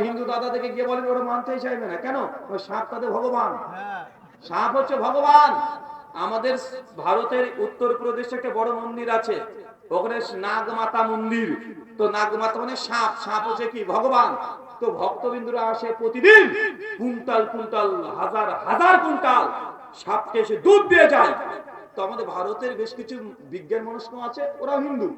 হিন্দু দাদাদেরকে গিয়ে বলেন, ওরা মানতেই চাইবে না। কেন? ওই সাপ তাদের ভগবান, সাপ হচ্ছে ভগবান। আমাদের ভারতের উত্তরপ্রদেশে একটা বড় মন্দির আছে, ওখানে নাগমাতা মন্দির। তো নাগমাতা মানে সাপ, সাপ হচ্ছে কি ভগবান। তো ভক্তবিন্দুরা আসে প্রতিদিন কুইন্টাল কুইন্টাল, হাজার হাজার কুইন্টাল সাপকে এসে দুধ দিয়ে যায়। তো আমাদের ভারতের বেশ কিছু বিজ্ঞান মনস্ক আছে, ওরা হিন্দু,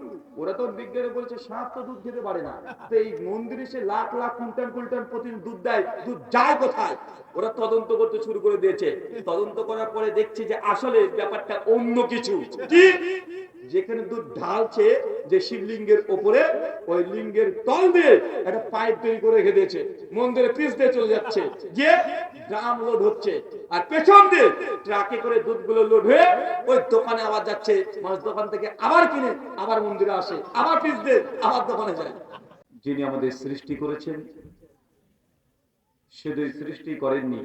ওরা তো বিজ্ঞানে বলছে সাপ তো দুধ খেতে পারে না। তো এই মন্দিরে সে লাখ লাখ কুইন্টাল কুইন্টাল প্রতিদিন দুধ দেয়, দুধ যায় কোথায়? ওরা তদন্ত করতে শুরু করে দিয়েছে। তদন্ত করার পরে দেখছে যে আসলে ব্যাপারটা অন্য কিছু। কি? যেখানে দুধ ঢালছে যে শিবলিঙ্গের উপরে, ওই লিঙ্গের তল দিয়ে একটা পাইপ তৈরি করে রেখে দিয়েছে, মন্দিরে পিস দিয়ে চলে যাচ্ছে, গিয়ে ড্রাম লোড হচ্ছে, আর পেছন দিয়ে ট্রাকে করে দুধগুলো লোড হয়ে ওই দোকানে আবার যাচ্ছে। মানুষ দোকান থেকে আবার কিনে আবার মন্দিরে আসে, আবার পিস দিয়ে আবার দোকানে যায়। যিনি আমাদের সৃষ্টি করেছেন, শুধু সৃষ্টি করেননি,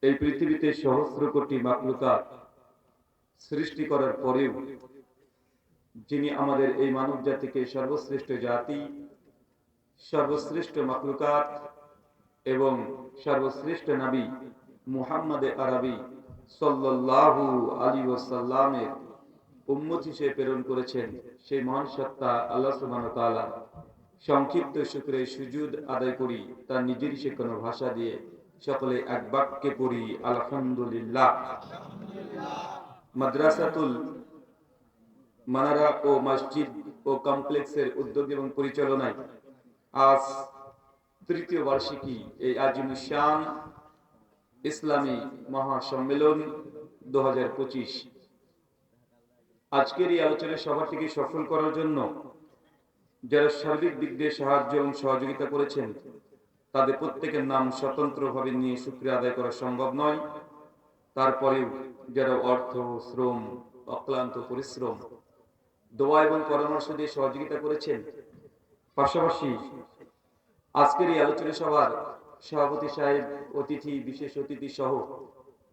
এই পৃথিবীতে সহস্র কোটি মাখলুকাত সৃষ্টি করার পরেও যিনি আমাদের এই মানব জাতিকে সর্বশ্রেষ্ঠ জাতি, সর্বশ্রেষ্ঠ মাখলুকাত এবং সর্বশ্রেষ্ঠ নবী মুহাম্মদ আরবি সাল্লাল্লাহু আলাইহি ওয়াসাল্লামের উম্মত হিসেবে প্রেরণ করেছেন, সেই মহান সত্তা আল্লাহ সুবহানাহু ওয়া তাআলা সংক্ষিপ্ত শুকরে সুজুদ আদায় করি তার নিজেরই শেখানো ভাষা দিয়ে। সকলে এক বাক্যে পড়ি আলহামদুলিল্লাহ। মাদ্রাসাতুল মানারা ও মসজিদ ও কমপ্লেক্সের উদ্যোগ এবং পরিচালনায় আজ তৃতীয় বার্ষিকী এই আজিমুস শান ইসলামী মহাসম্মেলন 2025, আজকের এই আলোচনা সভাটিকে সফল করার জন্য যারা সার্বিক দিক দিয়ে সাহায্য এবং সহযোগিতা করেছেন, তাদের প্রত্যেকের নাম স্বতন্ত্রভাবে নিয়ে শুকরিয়া আদায় করা সম্ভব নয়। তারপরেও যারা অর্থ, শ্রম, অক্লান্ত পরিশ্রম, দোয়া এবং পরামর্শ দিয়ে সহযোগিতা করেছেন, পাশাপাশি আজকের এই আলোচনা সভার সভাপতি সাহেব, অতিথি, বিশেষ অতিথি সহ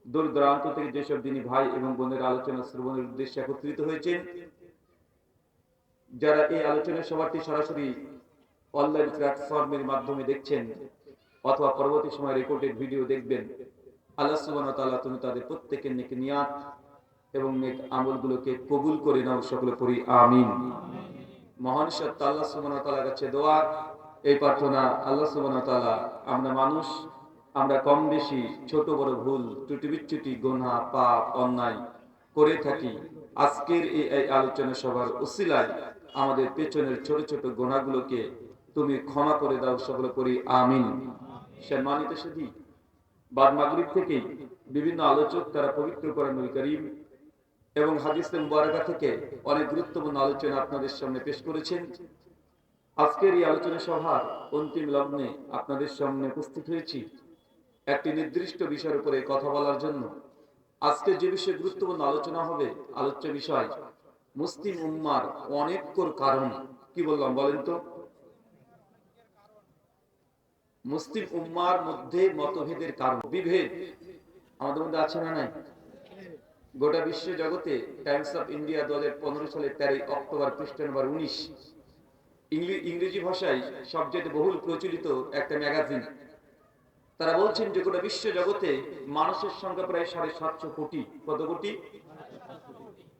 দূর দূরান্ত থেকে যেসব দিনী ভাই এবং বোনের আলোচনা শ্রবণের উদ্দেশ্যে একত্রিত হয়েছেন, যারা এই আলোচনা সভাটি সরাসরি অনলাইন প্ল্যাটফর্মের মাধ্যমে দেখছেন অথবা পরবর্তী সময় রেকর্ডেড ভিডিও দেখবেন, আল্লাহ সুবহানাহু ওয়া তাআলা তুমি তাদের প্রত্যেকের নেক নিয়াত এবং নেক আমলগুলোকে কবুল করে নাও, সকলে পড়ি আমিন। মহান সত্তা আল্লাহ সুবহানাহু ওয়া তাআলার কাছে দোয়া, এই প্রার্থনা, আল্লাহ সুবহানাহু ওয়া তাআলা আমরা মানুষ, আমরা কম বেশি ছোট বড় ভুল ত্রুটি বিচ্যুতি গুনাহ পাপ অন্যায় করে থাকি, আজকের এই আলোচনা সভার উসিলায় আমাদের পেছনের ছোট ছোট গুনাহগুলোকে তুমি ক্ষমা করে দাও, সকলে করি আমিন। সম্মানিত সুধী, বাদ মাগরিব থেকেই বিভিন্ন আলোচক তারা পবিত্র কোরআনুল কারীম এবং হাদিসে মুবারাকা থেকে অনেক গুরুত্বপূর্ণ আলোচনা আপনাদের সামনে পেশ করেছেন। আজকের এই আলোচনা সভার অন্তিম লগ্নে আপনাদের সামনে উপস্থিত হয়েছি একটি নির্দিষ্ট বিষয়ের উপরে কথা বলার জন্য। আজকে যে বিষয়ে গুরুত্বপূর্ণ আলোচনা হবে, আলোচ্য বিষয় মুসলিম উম্মার অনেকর কারণ। কি বললাম বলেন তো? মুসলিম উম্মার মধ্যে মতভেদের কারণ, বিভেদ আমাদের মধ্যে আছে না নাই? গোটা বিশ্ব জগতে টাইমস অফ ইন্ডিয়া 2015 সালের 13 অক্টোবর পৃষ্ঠা নম্বর 19, ইংরেজি ভাষায় সবচেয়ে বহুল প্রচলিত একটা ম্যাগাজিন, তারা বলছেন যে গোটা বিশ্ব জগতে মানুষের সংখ্যা প্রায় 750 কোটি। কত কোটি?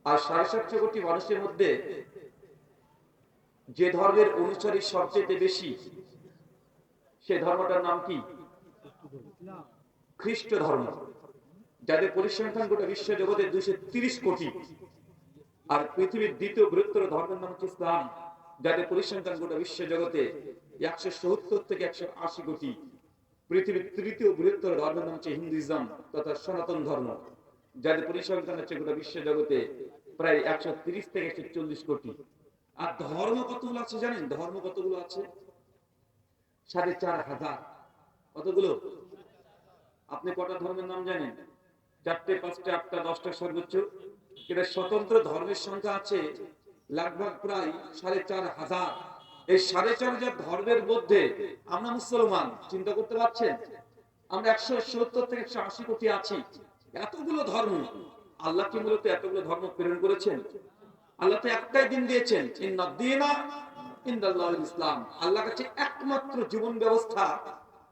আর 750 কোটি মানুষের মধ্যে যে ধর্মের অনুসারী সবচেয়ে বেশি, সে ধর্মটার নাম কি? খ্রিস্ট ধর্ম, যাদের পরিসংখ্যান গোটা বিশ্ব জগতে 230 কোটি। আর পৃথিবীর দ্বিতীয় বৃহত্তর ধর্মের নাম হচ্ছে ইসলাম, যাদের পরিসংখ্যান গোটা বিশ্ব জগতে 170 থেকে 180 কোটি। পৃথিবীর তৃতীয় বৃহত্তর ধর্মের নাম হচ্ছে হিন্দুইজম তথা সনাতন ধর্ম, যাদের পরিসংখ্যান হচ্ছে গোটা বিশ্ব জগতে প্রায় 130 থেকে 140 কোটি। আর ধর্ম কতগুলো আছে জানেন? ধর্ম কতগুলো আছে? 4,500। কতগুলো? আপনি কটা ধর্মের নাম জানেন? 4টে, 5টে, 8টা, 10টা সর্বোচ্চ। এটা স্বতন্ত্র ধর্মের সংখ্যা আছে লাগভাগ প্রায় 4,500। এই 4,500 ধর্মের মধ্যে আমরা মুসলমান, চিন্তা করতে পারছেন? আমরা 170 থেকে 180 কোটি আছি। এতগুলো ধর্ম, আল্লাহ কি মূলত এতগুলো ধর্ম প্রেরণ করেছেন? আল্লাহ তো একটাই দিন দিয়েছেন, ইন্নাদ দীনা ইনদাল্লাহিল ইসলাম, আল্লাহর কাছে একমাত্র জীবন ব্যবস্থা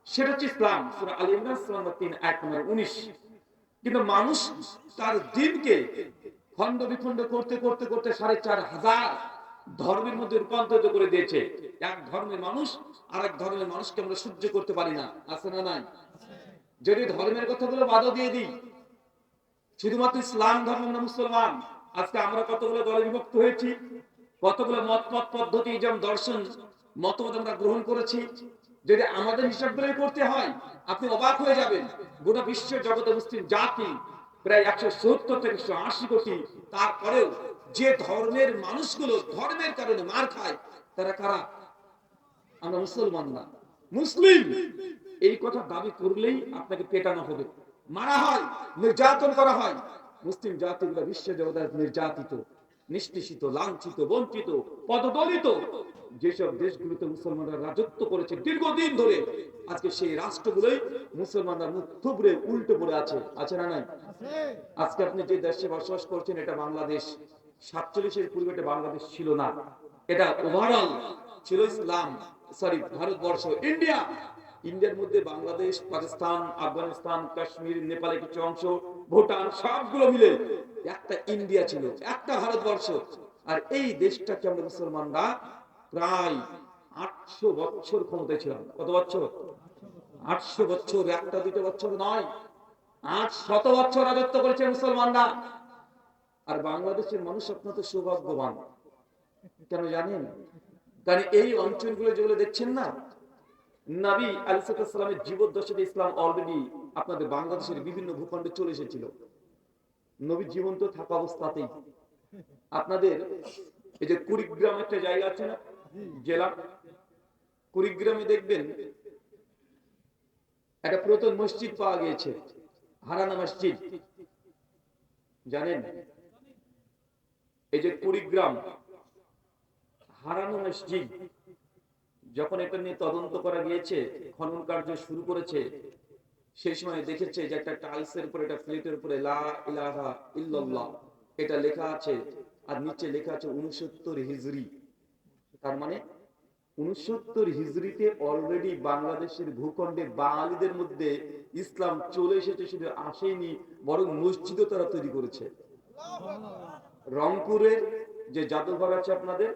সেটা হচ্ছে ইসলাম। সূরা আলে ইমরান সূরা নম্বর 3 আয়াত নম্বর 19। কিন্তু মানুষ তার দিনকে খণ্ড বিখণ্ড করতে করতে করতে ৪৫০০ ধর্মের মধ্যে রূপান্তরিত করে দিয়েছে। এক ধর্মের মানুষ আরেক ধর্মের মানুষকে আমরা সহ্য করতে পারি না, আছে না নাই? যদি ধর্মের কথাগুলো বাদও দিয়ে দিই, শুধুমাত্র ইসলাম ধর্ম, আমরা মুসলমান। আজকে আমরা কতগুলো দলে বিভক্ত হয়েছি, কতগুলো মত পদ্ধতি যেমন দর্শন মতবাদ আমরা গ্রহণ করেছি। যদি আমাদের হিসাবগুলো করতে হয়, আপনি অবাক হয়ে যাবেন। গোটা বিশ্ব জগতে মুসলিম জাতি প্রায় ১৭০ থেকে ১৮০ কোটি, তারপরেও যে ধর্মের মানুষগুলো ধর্মের কারণে মার খায়, তারা কারা? আমরা মুসলমান না, মুসলিম। এই কথা দাবি করলেই আপনাকে পেটানো হবে, মারা হয়, নির্যাতন করা হয়। মুসলিম জাতিগুলো বিশ্ব জগতে নির্যাতিত, নিষ্পেষিত, লাঞ্ছিত, বঞ্চিত, পদদলিত। যেসব দেশগুলোতে মুসলমানরা রাজত্ব করেছে দীর্ঘদিন ধরে, আজকে সেই রাষ্ট্রগুলোই মুসলমানরা মুখ থুবড়ে উল্টো পড়ে আছে, আছে না নাই? আজকে আপনি যে দেশে বসবাস করছেন এটা বাংলাদেশ। ৪৭-এর পূর্বে এটা বাংলাদেশ ছিল না, এটা ওভারঅল ছিল ইসলাম, সরি ভারতবর্ষ, ইন্ডিয়া। ইন্ডিয়ার মধ্যে বাংলাদেশ, পাকিস্তান, আফগানিস্তান, কাশ্মীর, নেপালের কিছু অংশ, ভুটান, সবগুলো মিলে একটা ইন্ডিয়া ছিল, একটা ভারতবর্ষ। আর এই দেশটাকে আমরা মুসলমানরা প্রায় ৮০০ বছর ক্ষমতায় ছিলাম। কত বছর? ৮০০ বছর, একটা দুটো বছর নয়, ৮০০ বছর রাজত্ব করেছে মুসলমানরা। আর বাংলাদেশের মানুষ আপনার তো সৌভাগ্যবান, কেন জানেন? কারণ এই অঞ্চলগুলো যেগুলো দেখছেন না, নবী আলাইহিস সালামের জীবদ্দশাতে ইসলাম অলরেডি আপনাদের বাংলাদেশের বিভিন্ন ভূখণ্ডে চলে এসেছিল। নবী জীবন্ত থাকা অবস্থাতেই আপনাদের এই যে কুড়িগ্রাম একটা জায়গা আছে না, জেলা কুড়িগ্রামে, দেখবেন একটা পুরাতন মসজিদ পাওয়া গিয়েছে, হারানা মসজিদ, জানেন? এই যে কুড়িগ্রাম হারানো মসজিদ, যখন এটা নিয়ে তদন্ত করা গিয়েছে, খনন কার্য শুরু করেছে, সেই সময় দেখেছে যে একটা টাইলসের উপরে, একটা প্লেটের উপরে লা ইলাহা ইল্লাল্লাহ এটা লেখা আছে, আর নিচে লেখা আছে ৬৯ হিজরি। তার মানে ৬৯ হিজরিতে অলরেডি বাংলাদেশের ভূখণ্ডে বাঙালিদের মধ্যে ইসলাম চলে এসেছে, শুধু আসেনি, বরং মসজিদও তারা তৈরি করেছে। রংপুরের যে জাদুঘর আছে আপনাদের,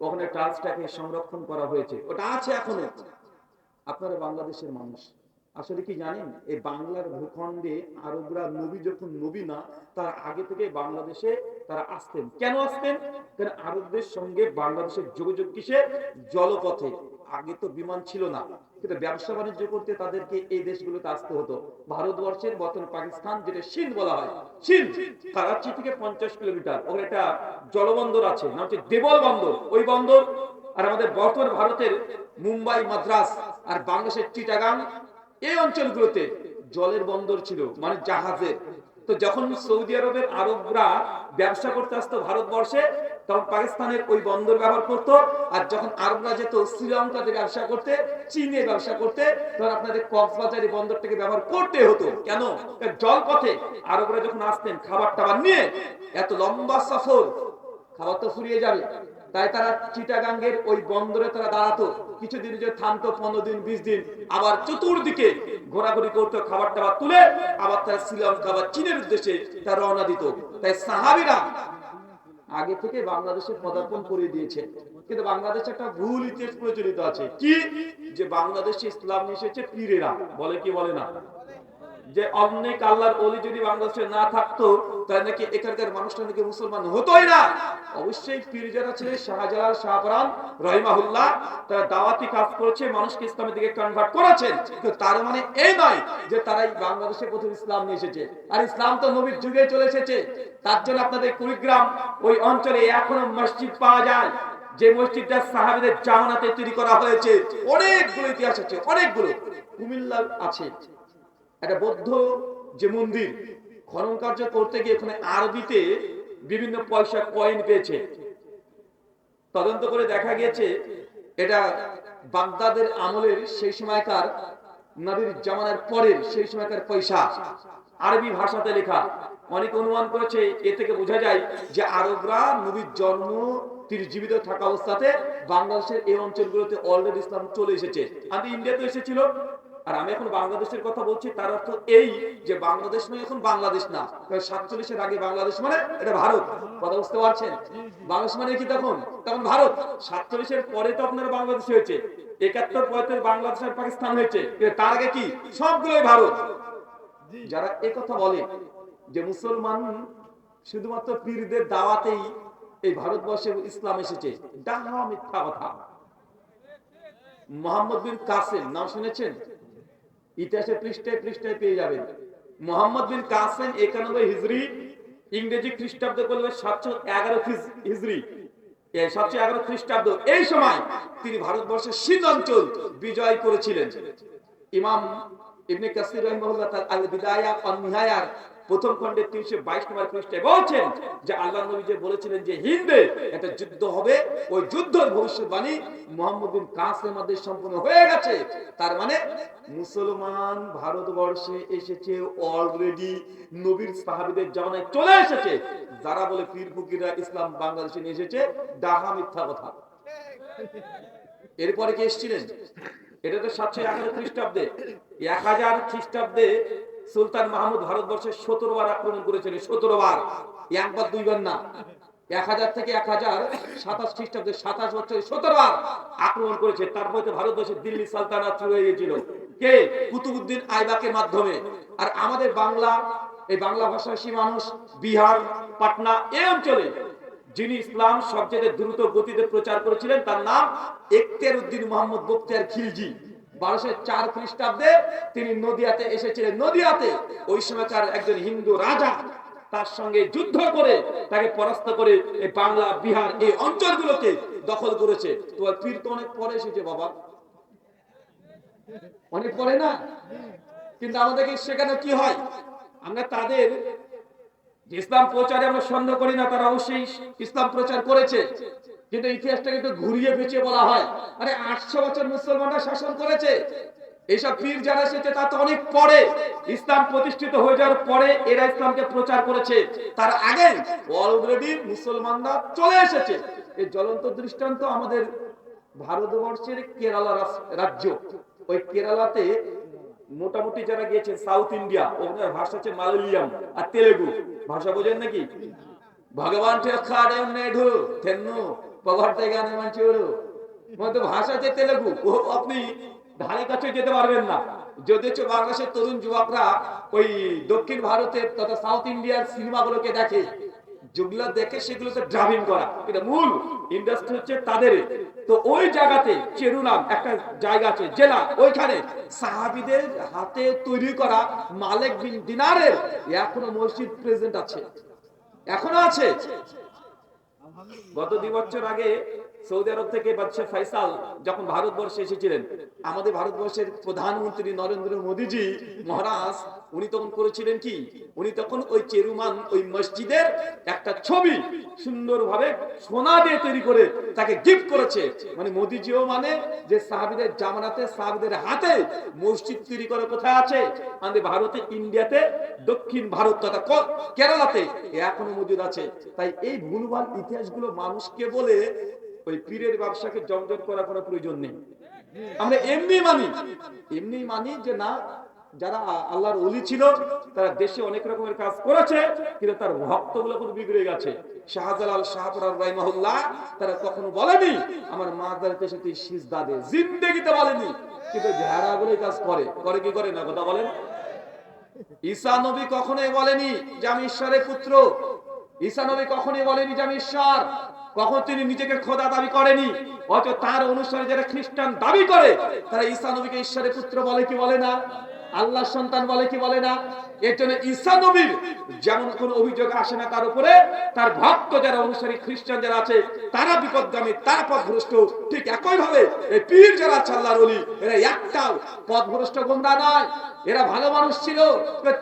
ওখানে টাইলসটাকে সংরক্ষণ করা হয়েছে, ওটা আছে এখনো। আপনারা বাংলাদেশের মানুষ, আসলে কি জানেন এই বাংলার ভূখণ্ডে আরবরা নবী যখন নবী না, তার আগে থেকে বাংলাদেশে তারা আসতেন। কেন আসতেন? কারণ আরবদের সঙ্গে বাংলাদেশের যোগাযোগ কিসে? জলপথে। আগে তো বিমান ছিল না, কিন্তু ব্যবসা বাণিজ্য করতে তাদেরকে এই দেশগুলোতে আসতে হতো। ভারতবর্ষের বর্তমান পাকিস্তান, যেটা সিন্ধ বলা হয়, সিন্ধ করাচি থেকে ৫০ কিলোমিটার, ওখানে একটা জলবন্দর আছে, নাম হচ্ছে দেবল বন্দর। ওই বন্দর আর আমাদের বর্তমান ভারতের মুম্বাই, মাদ্রাস আর বাংলাদেশের চিটাগাং, এই অঞ্চলগুলোতে জলের বন্দর ছিল, মানে জাহাজের। তো যখন সৌদি আরবের আরবরা ব্যবসা করতে আসতো ভারতবর্ষে, তখন পাকিস্তানের ওই বন্দর ব্যবহার করতো। আর যখন আরবরা যেত শ্রীলঙ্কাতে ব্যবসা করতে, চীনে ব্যবসা করতে, তখন আপনাদের কক্সবাজার এই বন্দরটাকে ব্যবহার করতে হতো। কেন? জলপথে আরবরা যখন আসতেন খাবার টাবার নিয়ে, এত লম্বা সফর, খাবার তো ফুরিয়ে যাবে, তাই তারা চিটাগাঙ্গের ওই বন্দরে তারা দাঁড়াতো, কিছুদিন যে থামতো, ১৫ দিন ২০ দিন, আবার চতুর্দিকে ঘোরাঘুরি করতো, খাবার টাবার তুলে আবার তারা শ্রীলঙ্কা বা চীনের উদ্দেশ্যে তারা রওনা দিত। তাই সাহাবীরা আগে থেকে বাংলাদেশে পদার্পণ করে দিয়েছে। কিন্তু বাংলাদেশে একটা ভুল ইতিহাস প্রচলিত আছে, কি যে বাংলাদেশে ইসলাম এসেছে পীরেরা, বলে কি বলে না? যে অনেক আল্লাহর ওলি যদি বাংলাদেশে না থাকতো, তাহলে নাকি এখানকার মানুষরা নাকি মুসলমান হতোই না। অবশ্যই পীর যারা ছিলেন, শাহজালাল, শাহপরান রহিমাহুল্লাহ, তারা দাওয়াতি কাজ করেছে, মানুষকে ইসলামের দিকে কনভার্ট করেছেন। কিন্তু তার মানে এই নয় যে তারাই বাংলাদেশে প্রথম ইসলাম নিয়ে এসেছে। আর ইসলাম তো নবীর যুগে চলে এসেছে। তার জন্য আপনাদের কুড়িগ্রাম ওই অঞ্চলে এখনো মসজিদ পাওয়া যায়, যে মসজিদটা সাহাবীদের জামানাতে তৈরি করা হয়েছে। অনেকগুলো ইতিহাস আছে, অনেকগুলো। কুমিল্লা আছে একটা বৌদ্ধ যে মন্দির, খনন কার্য করতে গিয়ে ওখানে আরবিতে বিভিন্ন পয়সা কয়েন পেয়েছে। তদন্ত করে দেখা গিয়েছে এটা বাগদাদের আমলের, সেই সময়কার নবীর জামানার পরের সেই সময়কার পয়সা, আরবি ভাষাতে লেখা। অনেক অনুমান করেছে, এ থেকে বোঝা যায় যে আরবরা নবীর জন্ম তিনি জীবিত থাকা অবস্থাতে বাংলাদেশের এই অঞ্চলগুলোতে অলরেডি ইসলাম চলে এসেছে। আর ইন্ডিয়াতে এসেছিল। আর আমি এখন বাংলাদেশের কথা বলছি, তার অর্থ এই যে বাংলাদেশ মানে এখন বাংলাদেশ না, 47-এর আগে বাংলাদেশ মানে এটা ভারত। কথা বুঝতে পারছেন? বাংলাদেশ মানে কি তখন তখন ভারত। 47-এর পরে তো আপনার বাংলাদেশ হয়েছে, 71 পরে বাংলাদেশ আর পাকিস্তান হয়েছে, তার আগে কি সবগুলোই ভারত। যারা একথা বলে যে মুসলমান শুধুমাত্র পীরদের দাওয়াতেই এই ভারতবর্ষে ইসলাম এসেছে, ডাহা মিথ্যা কথা। মোহাম্মদ বিন কাসেম নাম শুনেছেন? ইতিহাসের পৃষ্ঠায় পৃষ্ঠায় পেয়ে যাবেন। মোহাম্মদ বিন কাসেম 91 হিজরি, ইংরেজি খ্রিস্টাব্দ করলে 711 হিজরি, 711 খ্রিস্টাব্দ। এই সময় তিনি ভারতবর্ষের সিন্ধ অঞ্চল বিজয় করেছিলেন। ইমাম ইবনে কাসির রাহিমাহুল্লাহ তাআলা আল বিদায়া ওয়ান নিহায়ার প্রথম খণ্ডে 322 নম্বর পৃষ্ঠায় বলেছেন যে আল্লাহর নবী যে বলেছিলেন যে হিন্দে একটা যুদ্ধ হবে, ওই যুদ্ধের ভবিষ্যৎবাণী মুহাম্মদ বিন কাসেমের মধ্যে সম্পূর্ণ হয়ে গেছে। তার মানে মুসলমান ভারতবর্ষে এসেছে অলরেডি, নবীর সাহাবীদের জামানায় চলে এসেছে। যারা বলে পীর ফকিররা ইসলাম বাংলাদেশে নিয়ে এসেছে, ডাহা মিথ্যা কথা। এরপরে কে এসেছিলেন? এটা তো 711 খ্রিস্টাব্দে। 1000 খ্রিস্টাব্দে সুলতান মাহমুদ ভারতবর্ষে 17 বার আক্রমণ করেছিলেন। 17 বার, একবার দুইবার না। 1000 থেকে 1027 খ্রিস্টাব্দে 27 বছরে 17 বার আক্রমণ করেছে। তারপরে ভারতবর্ষে দিল্লি সালতানাত শুরু হয়ে গিয়েছিল কে? কুতুবউদ্দিন আইবাকের মাধ্যমে। আর আমাদের বাংলা, এই বাংলা ভাষাভাষী মানুষ বিহার, পাটনা এই অঞ্চলে যিনি ইসলাম সবচেয়ে দ্রুত গতিতে প্রচার করেছিলেন, তার নাম ইখতিয়ার উদ্দিন মোহাম্মদ বখতিয়ার খিলজি। 1204 খ্রিস্টাব্দে তিনি নদিয়াতে এসেছিলেন। নদিয়াতে ওই সময়কার একজন হিন্দু রাজা তার সঙ্গে যুদ্ধ করে তাকে পরাস্ত করে এই বাংলা, বিহার এই অঞ্চলগুলোকে দখল করেছে। তোমার পীর তো অনেক পরে এসেছে বাবা, অনেক পরে না? কিন্তু আমাদেরকে সেখানে কি হয়, আমরা তাদের ইসলাম প্রচারে আমরা সন্দেহ করি না, তারা অবশ্যই ইসলাম প্রচার করেছে। কিন্তু ইতিহাসটাকে একটু ঘুরিয়ে পেঁচিয়ে বলা হয়, আরে 800 বছর মুসলমানরা শাসন করেছে। এইসব পীর যারা এসেছে তা তো অনেক পরে, ইসলাম প্রতিষ্ঠিত হয়ে যাওয়ার পরে এরা ইসলামকে প্রচার করেছে। তার আগে অলরেডি মুসলমানরা চলে এসেছে। এই জ্বলন্ত দৃষ্টান্ত আমাদের ভারতবর্ষের কেরালা রাজ্য। ওই কেরালাতে মোটামুটি যারা গিয়েছে সাউথ ইন্ডিয়া, ওখানে ভাষা হচ্ছে মালয়ালিয়াম আর তেলেগু ভাষা, বোঝেন নাকি? ভগবান ভাষা হচ্ছে তেলেগু, আপনি ধারে কাছে যেতে পারবেন না। যদিও বাংলাদেশের তরুণ যুবকরা ওই দক্ষিণ ভারতের তথা সাউথ ইন্ডিয়ার সিনেমাগুলোকে দেখে, যেগুলো দেখে সেগুলোতে ড্রাবিং করা, এটা মূল ইন্ডাস্ট্রি হচ্ছে তাদের। তো ওই জায়গাতে চেরু নাম একটা জায়গা আছে, জেলা, ওইখানে সাহাবীদের হাতে তৈরি করা মালিক বিন দিনারের এখনো মসজিদ প্রেজেন্ট আছে, এখনো আছে। গত 2 বছর আগে সৌদি আরব থেকে বাদশা ফয়সাল যখন ভারতবর্ষে এসেছিলেন, আমাদের ভারতবর্ষের প্রধানমন্ত্রী নরেন্দ্র মোদীজি মহারাজ, উনি তখন করেছিলেন কি, উনি তখন ওই চেরুমান ওই মসজিদের একটা ছবি সুন্দরভাবে সোনা দিয়ে তৈরি করে তাকে গিফট করেছে। মানে মোদীজিও মানে যে সাহাবীদের জামানাতে সাহাবীদের হাতে মসজিদ তৈরি করে কোথায় আছে? আমাদের ভারতে, ইন্ডিয়াতে, দক্ষিণ ভারত তথা কেরালাতে এখনো মজুদ আছে। তাই এই ভুলভাল ইতিহাসগুলো মানুষকে বলে ওই পীরের ব্যবসাকে জমজট করার কোনো প্রয়োজন নেই। আমরা এমনি মানি যে না, যারা আল্লাহর ওলি ছিল তারা দেশে অনেক রকমের কাজ করেছে, কিন্তু তার ভক্তগুলো খুব বিগড়ে গেছে। শাহজালাল শাহপুরার রাহিমাহুল্লাহ তারা কখনো বলেনি আমার মাজারের পেছনে তুই সিজদা দে, জিন্দেগিতে বলেনি। কিন্তু ভেড়াগুলো কাজ করে, করে কি করে না, কথা বলেন? ঈসা নবী কখনোই বলেনি যে আমি ঈশ্বরের পুত্র। ঈসা নবী কখনোই বলেনি যে আমি ঈশ্বর। কখন তিনি নিজেকে খোদা দাবি করেনি। অথচ তার অনুসারী যারা খ্রিস্টান দাবি করে, তারা ঈসা নবীকে ঈশ্বরের পুত্র বলে কি বলে না? আল্লাহর সন্তান বলে কি বলে না? এর জন্য ঈসা নবীর যেমন কোন অভিযোগ আসে না তার উপরে, তার ভক্ত যারা অনুসারী খ্রিস্টান যারা আছে তারা বিপদগামী, তারা পথভ্রষ্ট। ঠিক একই ভাবে এই পীর যারা আছে আল্লাহর ওলি, এরা একটাও পথভ্রষ্ট গোমরা নয়, এরা ভালো মানুষ ছিল।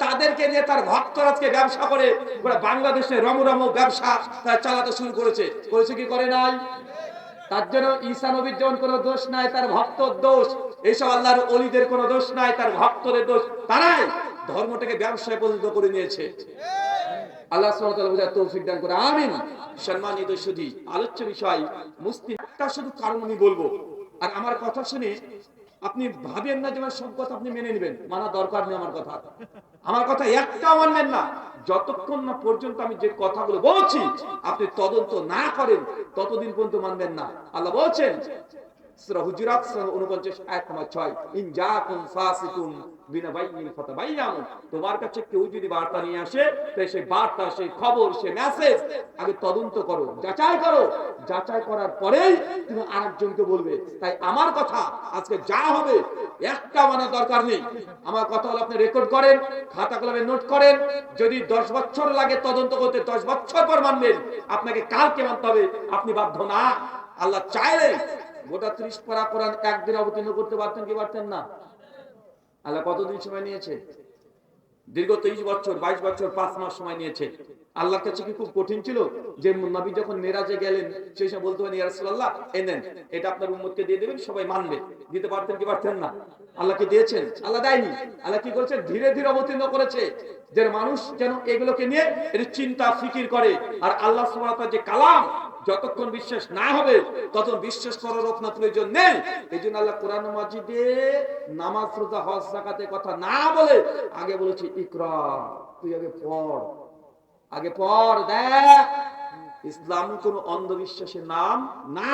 তাদেরকে নিয়ে তার ভক্তরা আজকে ব্যবসা করে বাংলাদেশে রমরম ব্যবসা তারা চালাতে শুরু করেছে কি করে নাই? তার জন্য ঈসা নবীর যেমন কোনো দোষ নাই, তার ভক্তর দোষ। এইসব আল্লাহর ওলিদের কোনো দোষ নাই, তার ভক্তদের দোষ। তারাই ধর্মটাকে ব্যবসায় পরিণত করে নিয়েছে। আল্লাহ সুবহানাহু ওয়া তাআলা বুঝার তৌফিক দান করে, আমিন। সম্মানিত সুধী, আলোচ্য বিষয় মুসলিম। একটা শুধু কারণ আমি বলবো, আর আমার কথা শুনে আপনি ভাবেন না যে আমার সব কথা আপনি মেনে নেবেন, মানা দরকার নেই। আমার কথা একটাও মানবেন না যতক্ষণ না পর্যন্ত আমি যে কথাগুলো বলছি আপনি তদন্ত না করেন, ততদিন পর্যন্ত মানবেন না। আল্লাহ বলছেন সূরা হুজুরাত 49 আয়াত নম্বর 6, ইন জাকুম ফাসিকুম বিনাবাইয়িন ফাতাবাইয়ানু। তোমার কাছে কেউ যদি বার্তা নিয়ে আসে, তাই সেই বার্তা, সেই খবর, সেই মেসেজ আগে তদন্ত করো, যাচাই করো। যাচাই করার পরেই তুমি আরেকজনকে বলবে। তাই আমার কথা আজকে যা হবে একটা মানা দরকার নেই। আমার কথা হলো আপনি রেকর্ড করেন, খাতা কলমে নোট করেন। যদি 10 বছর লাগে তদন্ত করতে, 10 বছর পর মানবেন। আপনাকে কালকে মানতে হবে, আপনি বাধ্য না। আল্লাহ চাইলে গোটা 30 পারা কোরআন একদিন অবতীর্ণ করতে পারতেন কি পারতেন না? আল্লাহ কতদিন সময় নিয়েছে? দীর্ঘ 23 বছর, 22 বছর 5 মাস সময় নিয়েছে। আল্লাহর কাছে কি খুব কঠিন ছিল যে নবী যখন মেরাজে গেলেন সেই সময় বলতে পারেন, ইয়া রাসূলুল্লাহ এনেন, এটা আপনার উম্মতকে দিয়ে দেবেন, সবাই মানবে? দিতে পারতেন কি পারতেন না? আল্লাহকে দিয়েছেন? আল্লাহ দেয়নি। আল্লাহ কি করেছেন? ধীরে ধীরে অবতীর্ণ করেছে, যে মানুষ যেন এগুলোকে নিয়ে এর চিন্তা ফিকির করে। আর আল্লাহ সুবহানাহু ওয়া তাআলার যে কালাম, যতক্ষণ বিশ্বাস না হবে ততক্ষণ বিশ্বাস করার আপনার প্রয়োজন নেই। এইজন্য আল্লাহ কোরআন মাজিদে নামাজ, রোজা, হজ, যাকাতের কথা না বলে আগে বলেছে ইকরা, তুই আগে পড়, আগে পড়, দেখ। ইসলাম কোন অন্ধবিশ্বাসের নাম না।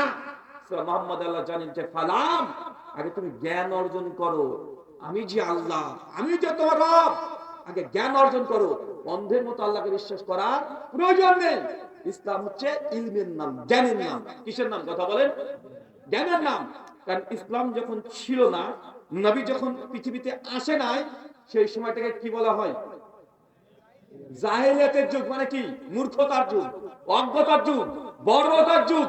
সূরা মুহাম্মদ আল্লাহ জানেন যে ফালাম, আগে তুমি জ্ঞান অর্জন করো, আমি যে আল্লাহ, আমি যে তোমার রব। আগে জ্ঞান অর্জন করো। অন্ধের মতো আল্লাহকে বিশ্বাস করার প্রয়োজন নেই। ইসলাম হচ্ছে ইলমের নাম, জ্ঞানের নাম। কিসের নাম? কথা বলেন। জ্ঞানের নাম। কারণ ইসলাম যখন ছিল না, নবী যখন পৃথিবীতে আসে নাই, সেই সময়টাকে কি বলা হয়? জাহেলিয়াতের যুগ। মানে কি? মূর্খতার যুগ, অজ্ঞতার যুগ, বর্বরতার যুগ।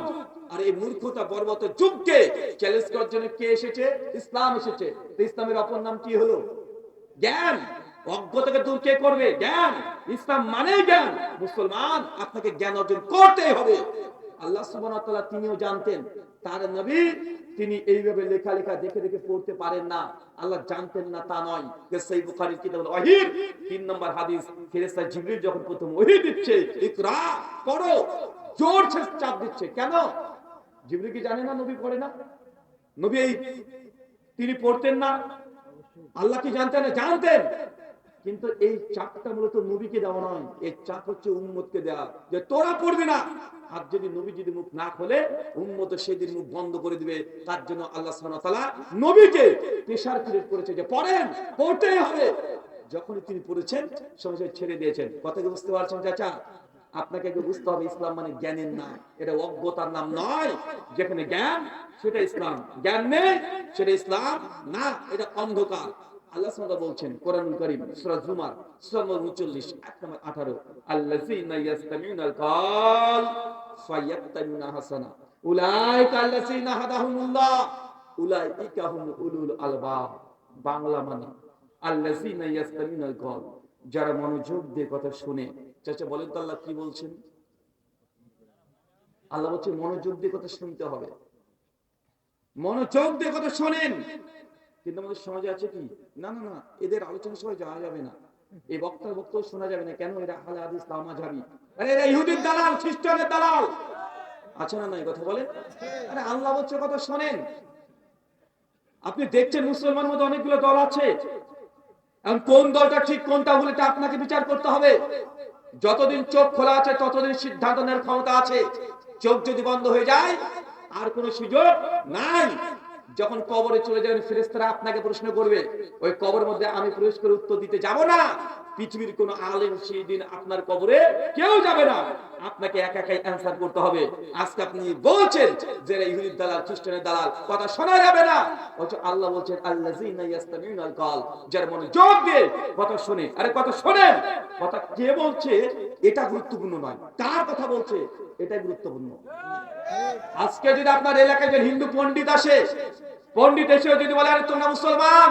আর এই মূর্খতা, বর্বরতার যুগকে চ্যালেঞ্জ করার জন্য কে এসেছে? ইসলাম এসেছে। ইসলামের অপর নাম কি হলো? জ্ঞান। অজ্ঞতাকে দূর কে করবে? জ্ঞান। ইসলাম মানে জ্ঞান। মুসলমান, আপনাকে জ্ঞান অর্জন করতেই হবে। আল্লাহ সুবহানাহু ওয়া তাআলা তিনিও জানতেন তার নবী তিনি এইভাবে লেখা দেখে দেখে পড়তে পারেন না। আল্লাহ জানতেন না তা নয়। সহিহ বুখারীর কিতাবুল ওয়াহির 3 নম্বর হাদিস, ফেরেশতা জিবরিল যখন প্রথম ওহী দিচ্ছে, ইকরা, পড়ো, জোরছে চাপ দিচ্ছে। কেন? জিবরিল কি জানে না নবী পড়ে না? নবী তিনি পড়তেন না? আল্লাহ কি জানতেন না? জানতেন। কিন্তু এই চাপটা মূলত নবীকে দেওয়া নয়, এই চাপ হচ্ছে উম্মতকে দেওয়া, যে তোরা পড়বি না। আর যদি নবী যদি মুখ না খোলে, উম্মত সেদিন মুখ বন্ধ করে দিবে। তার জন্য আল্লাহ সুবহানাহু ওয়া তাআলা নবীকে প্রেসার ক্রিয়েট করেছে যে পড়েন, পড়তেই হবে। যখনই তিনি পড়েছেন, সঙ্গে সঙ্গে ছেড়ে দিয়েছেন। কথা কি বুঝতে পারছেন চাচা? আপনাকে বুঝতে হবে ইসলাম মানে জ্ঞানের নাম, এটা অজ্ঞতার নাম নয়। যেখানে জ্ঞান সেটা ইসলাম, জ্ঞান নেই সেটা ইসলাম না, এটা অন্ধকার। আল্লাহ সুবহানাহু ওয়া তাআলা বলছেন কোরআনুল কারীম সূরা জুমার সূরা 39 আয়াত নম্বর 18, আল্লাযীনা ইয়াসতামিউনাল কাল ফায়াত্তাবিউনা হাসানা উলাইকা আল্লাযীনা হাদাহুমুল্লাহ উলাইকা হুম উলুল আলবাব। বাংলা মানে আল্লাযীনা ইয়াসতামিউনাল কাল, যারা মনোযোগ দিয়ে কথা শুনে। চাচা বলেন তো আল্লাহ কি বলছেন? আল্লাহ বলছে মনোযোগ দিয়ে কথা শুনতে হবে, মনোযোগ দিয়ে কথা শোনেন। কিন্তু আমাদের সমাজে আছে কি? না না না, এদের আলোচনা সবাই যাওয়া যাবে না, এই বক্তার বক্তব্য শোনা যাবে না। কেন? এরা আহলে হাদিস লামাযহাবী, আরে এরা ইহুদির দালাল, খ্রিস্টানের দালাল। আছে না? নাই কথা বলেন। আরে আল্লাহ বলছে কথা শোনেন। আপনি দেখছেন মুসলমান মধ্যে অনেকগুলো দল আছে, এখন কোন দলটা ঠিক কোনটা ভুল এটা আপনাকে বিচার করতে হবে। যতদিন চোখ খোলা আছে ততদিন সিদ্ধান্ত নেওয়ার ক্ষমতা আছে। চোখ যদি বন্ধ হয়ে যায় আর কোনো সুযোগ নাই। যখন কবরে চলে যাবেন, ফেরেশতারা আপনাকে প্রশ্ন করবে, ওই কবরের মধ্যে আমি প্রবেশ করে উত্তর দিতে যাব না। পৃথিবীর কোন আলেম সেই দিন আপনার কবরে কেউ যাবে না, আপনাকে একা একাই অ্যানসার করতে হবে। আজকে আপনি বলছেন যে ইহুদির দালাল, খ্রিস্টানের দালাল, কথা শোনা যাবে না। অথচ আল্লাহ বলছেন আল্লাযীনা ইয়াসতামিউনাল কাল, যারা মনোযোগ দিয়ে কথা শুনে। আরে কথা শোনেন, কথা কে বলছে এটা গুরুত্বপূর্ণ নয়, কার কথা বলছে এটা গুরুত্বপূর্ণ। আজকে যদি আপনার এলাকায় যে হিন্দু পণ্ডিত আসে, পণ্ডিত এসে যদি বলে আরে তোমরা মুসলমান,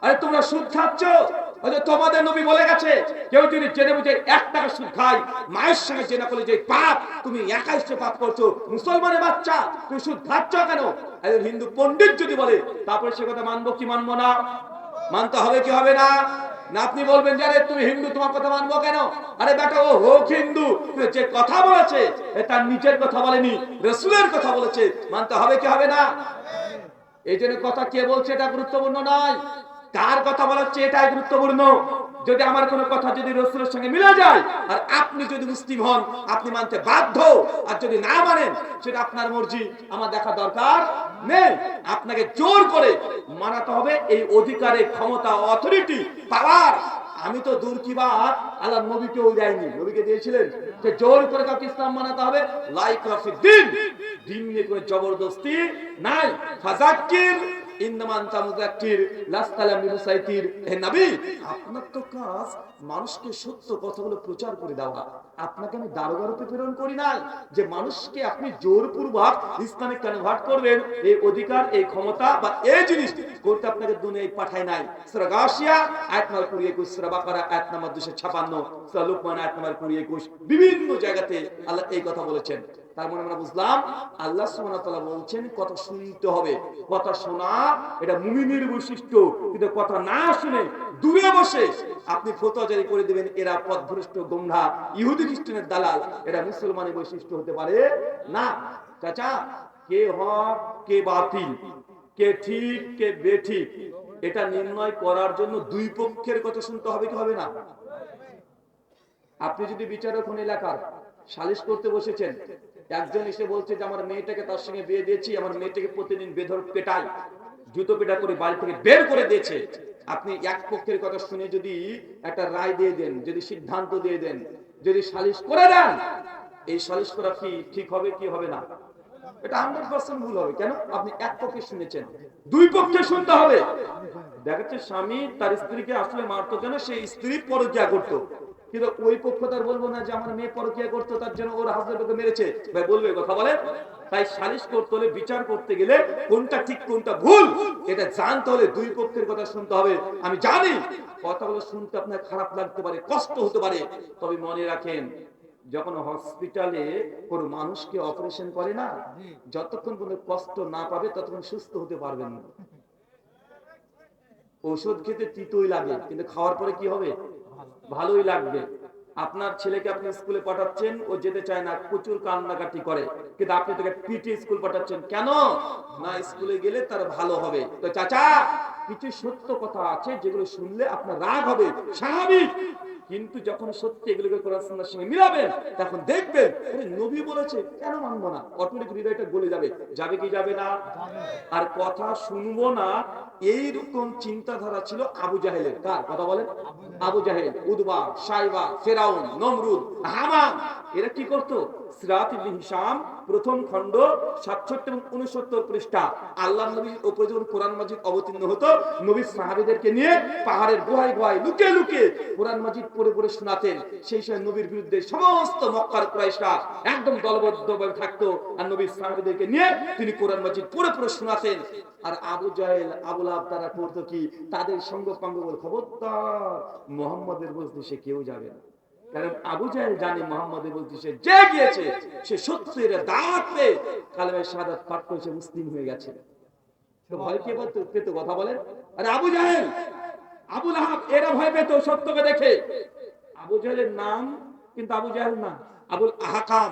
আরে তোমরা সুদ খাচ্ছ, তোমাদের নবী বলে গেছে কেউ যদি জেনে বুঝে 1 টাকা সুদ খায়, মায়ের সঙ্গে জেনা করলে যে পাপ, তুমি 21টা পাপ করছো। মুসলমানের বাচ্চা, তুমি সুদ খাচ্ছ কেন? একজন হিন্দু পণ্ডিত যদি বলে, তারপরে সে কথা মানবো কি মানবো না? মানতে হবে কি হবে না? না আপনি বলবেন যে আরে তুমি হিন্দু, তোমার কথা মানবো কেন? আরে বেটা ও হোক হিন্দু, যে কথা বলেছে তার নিজের কথা বলেনি, রাসূলের কথা বলেছে, মানতে হবে কি হবে না? এই জন্য কথা কে বলছে এটা গুরুত্বপূর্ণ নয়, কার কথা বলা হচ্ছে এটাই গুরুত্বপূর্ণ। যদি আমার কোনো কথা যদি রাসূলের সঙ্গে মিলে যায় আর আপনি যদি মুসলিম হন আপনি মানতে বাধ্য, আর যদি না মানেন সেটা আপনার মর্জি, আমার দেখা দরকার নেই। আপনাকে জোর করে মানাতে হবে, এই অধিকারে ক্ষমতা অথরিটি পাওয়ার আমি তো দূর কি বাত আল্লাহ নবীকেও দেয়নি, নবীকে দিয়েছিলেন যে জোর করে কাউকে ইসলাম মানাতে হবে। লাইক রাফিদ্দিন, দিন নিয়ে কোনো জবরদস্তি নাই। ফাযাক্কির ইন্নামা আনতা মুযাক্কির লাস্তা বিমুসাইতির। হে নবী, আপনার তো কাজ মানুষকে সত্য কথাগুলো প্রচার করে দেওয়া। আপনাকে আমি দারোগারূপে প্রেরণ করি নাই যে মানুষকে আপনি জোরপূর্বক ইসলামে কনভার্ট করবেন, এই অধিকার এই ক্ষমতা বা এই জিনিস করতে আপনাকে দুনিয়ায় পাঠাই নাই। সূরা গাশিয়া আয়াত নম্বর 20-21, সূরা বাকারা আয়াত নম্বর 256, সূরা লুকমান আয়াত নম্বর 20-21, বিভিন্ন জায়গাতে আল্লাহ এই কথা বলেছেন। তার মানে আমরা বুঝলাম আল্লাহ সুবহানাহু ওয়া তাআলা বলছেন কথা শুনতে হবে, কথা শোনা এটা মুমিনের বৈশিষ্ট্য, কিন্তু কথা না শুনে দূরে বসে আপনি ফতোয়া জারি করে দিবেন এরা পথভ্রষ্ট গোমরা ইহুদি খ্রিস্টানের দালাল, এটা মুসলমানের বৈশিষ্ট্য হতে পারে না। চাচা, কে হক কে বাতিল, কে ঠিক কে বেঠিক এটা নির্ণয় করার জন্য দুই পক্ষের কথা শুনতে হবে কি হবে না? আপনি যদি বিচারক হন এলাকার, সালিশ করতে বসেছেন, একজন এসে বলছে যে আমার মেয়েটাকে তার সঙ্গে বিয়ে দিয়েছি, আমার মেয়েটাকে প্রতিদিন বেধর পেটাই, জুতো পেটা করে বাড়ি থেকে বের করে দিয়েছে। আপনি এক পক্ষের কথা শুনে যদি একটা রায় দিয়ে দেন, যদি সিদ্ধান্ত দিয়ে দেন, যদি সালিশ করে দেন, এই সালিশ করা কি ঠিক হবে কি হবে না? এটা 100% ভুল হবে। কেন? আপনি এক পক্ষে শুনেছেন, দুই পক্ষে শুনতে হবে। দেখাচ্ছে স্বামী তার স্ত্রীকে আসলে মারতো কেন, সেই স্ত্রী পরকিয়া করতো, কিন্তু ওই পক্ষ তার বলবো না যে আমার মেয়ে পরকিয়া করতো তার জন্য ওর হাজবেন্ডকে মেরেছে, ভাই বলবে কথা বলে? তাই সালিশ করতে হলে, বিচার করতে গেলে কোনটা ঠিক কোনটা ভুল এটা জানতে হলে দুই পক্ষের কথা শুনতে হবে। আমি জানি কথাগুলো শুনতে আপনার খারাপ লাগতে পারে, কষ্ট হতে পারে, তবে মনে রাখেন যখন হসপিটালে কোনো মানুষকে অপারেশন করে না, যতক্ষণ কোনো কষ্ট না পাবে ততক্ষণ সুস্থ হতে পারবেন না। ওষুধ খেতে তিতই লাগে, কিন্তু খাওয়ার পরে কি হবে? ভালোই লাগবে। আপনার ছেলেকে আপনি স্কুলে পাঠাচ্ছেন, ও যেতে চায় না, প্রচুর কান্নাকাটি করে, কিন্তু আপনি তাকে পিটি স্কুল পাঠাচ্ছেন কেন? না স্কুলে গেলে তার ভালো হবে। তো চাচা, কিছু সত্য কথা আছে যেগুলো শুনলে আপনার রাগ হবে, স্বাভাবিক, কিন্তু যখন সত্যি এগুলোকে কোরআন সুন্নাহর সঙ্গে মিলাবেন তখন দেখবেন আরে নবী বলেছে, কেন মানবো না? অটোমেটিক হৃদয়টা গলে যাবে। যাবে কি যাবে না? আর কথা শুনবো না এইরকম চিন্তাধারা ছিল আবু জাহেলের। কার কথা বলেন? আবু জাহেল, উদবা, সাইবা, ফেরাউন, নমরুদ, হামান। এরা কি করতো? সিরাত ইবনে হিশাম প্রথম খণ্ড 67 এবং 69 পৃষ্ঠা, আল্লাহর নবীর উপরে যখন কোরআন মাজিদ অবতীর্ণ হতো, নবীর সাহাবীদেরকে নিয়ে পাহাড়ের গুহায় গুহায় লুকিয়ে লুকিয়ে কোরআন মাজিদ পড়ে পড়ে শোনাতেন। সেই সময় নবীর বিরুদ্ধে সমস্ত মক্কার কুরাইশরা একদম দলবদ্ধভাবে থাকতো, আর নবীর সাহাবীদেরকে নিয়ে তিনি কোরআন মাজিদ পড়ে পড়ে শোনাতেন। আর আবু জাহেল, আবু লাহাব তারা করতো কি? তাদের সঙ্গ পাঙ্গ বলে খবরদার মুহাম্মাদের মজলিসে কেউ যাবে না, কারণ আবু জাহেল জানে মুহাম্মাদের মজলিসে যে গিয়েছে সে সত্যের দাওয়াত পেয়ে কালেমা শাহাদাত পাঠ করেছে, মুসলিম হয়ে গেছে। তো ভয় কে পেত? কথা বলেন। আরে আবু জাহেল, আবু লাহাব এরা ভয় পেত সত্যকে দেখে। আবু জাহেলের নাম কিন্তু আবু জাহেল না, আবুল আহকাম।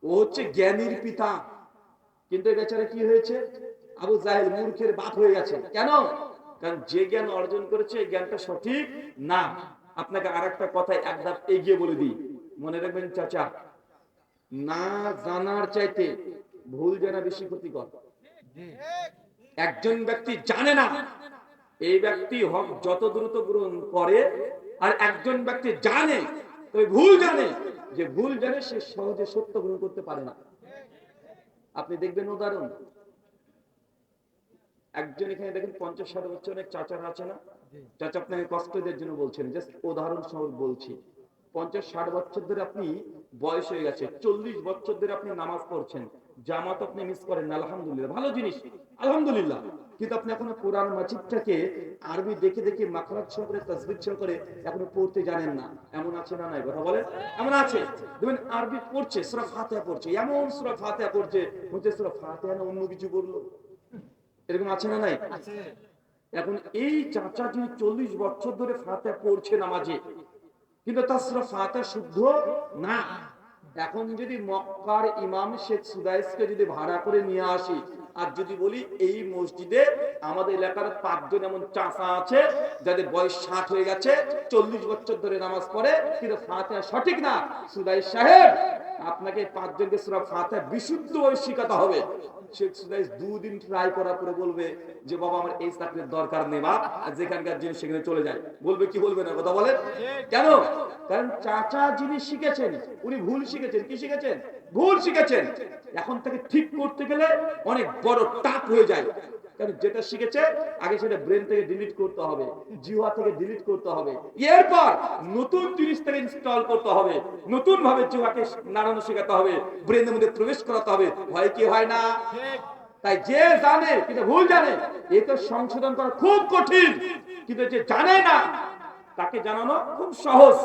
ও হচ্ছে জ্ঞানীর পিতা, কিন্তু বেচারা কি হয়েছে? আবু জাহেল মূর্খের বাপ হয়ে গেছে। কেন? কারণ যে জ্ঞান অর্জন করেছে এই জ্ঞানটা সঠিক না। আপনাকে আরেকটা কথা এক ধাপ এগিয়ে বলে দিই, মনে রাখবেন চাচা, না জানার চাইতে ভুল জানা বেশি ক্ষতিকর। একজন ব্যক্তি জানে না, এই ব্যক্তি হক যত দ্রুত গ্রহণ করে, আর একজন ব্যক্তি জানে তবে ভুল জানে, যে ভুল জানে সে সহজে সত্য গ্রহণ করতে পারে না। আপনি দেখবেন উদাহরণ, একজন এখানে দেখেন 50-60 বছর অনেক চাচারা আছে না? চাচা আপনাকে কষ্টদের জন্য বলছেন, জাস্ট উদাহরণ সহ বলছি। 50-60 বছর ধরে আপনি বয়স হয়ে গেছে, 40 বছর ধরে আপনি নামাজ পড়ছেন, জামাত আপনি মিস করেন না, আলহামদুলিল্লাহ, ভালো জিনিস, আলহামদুলিল্লাহ। কিন্তু আপনি এখনো কোরআন মাজিদটাকে আরবি দেখে দেখে মাখরাজ সহকারে তাসবিহ সহকারে এখনো পড়তে জানেন না। এমন আছে না নাই? কথা বলেন। এমন আছে, দেখবেন আরবি পড়ছে, সূরা ফাতিহা পড়ছে, এমন সূরা ফাতিহা পড়ছে, হচ্ছে সূরা ফাতিহা না অন্য কিছু পড়লো। এরকম আছে না নাই? এখন এই চাচা যিনি 40 বছর ধরে ফাতিহা পড়ছে নামাজে, কিন্তু তার সূরা ফাতিহা শুদ্ধ না। এখন যদি মক্কার ইমাম শেখ সুদাইসকে যদি ভাড়া করে নিয়ে আসি, আর যদি বলি এই মসজিদে আমাদের এলাকার 5 জন এমন চাচা আছে যাদের বয়স 60 হয়ে গেছে, 40 বছর ধরে নামাজ পড়ে, কিন্তু ফাতিহা সঠিক না, সুদাইস সাহেব আপনাকে 5 জনকে সূরা ফাতিহা বিশুদ্ধভাবে শেখাতে হবে। শেখ সুদাইস 2 দিন ট্রাই করার পরে বলবে যে বাবা আমার এই চাকরির দরকার নেই, বাপ যেখানকার জিনিস সেখানে চলে যায়। বলবে কি বলবে না, কথা বলেন কেন? কারণ চাচা যিনি শিখেছেন উনি ভুল শিখেছেন। কি শিখেছেন? ভুল শিখেছেন। এখন তাকে ঠিক করতে গেলে অনেক বড় টাফ হয়ে যায়। কারণ যেটা শিখেছে আগে সেটা ব্রেন থেকে ডিলিট করতে হবে, জিহ্বা থেকে ডিলিট করতে হবে, এরপর নতুন জিনিস থেকে ইনস্টল করতে হবে, নতুন ভাবে জিহ্বাকে নাড়ানো শেখাতে হবে, ব্রেনের মধ্যে প্রবেশ করাতে হবে। হয় কি হয় না? তাই যে জানে কিন্তু ভুল জানে, একে সংশোধন করা খুব কঠিন, কিন্তু যে জানে না তাকে জানানো খুব সহজ।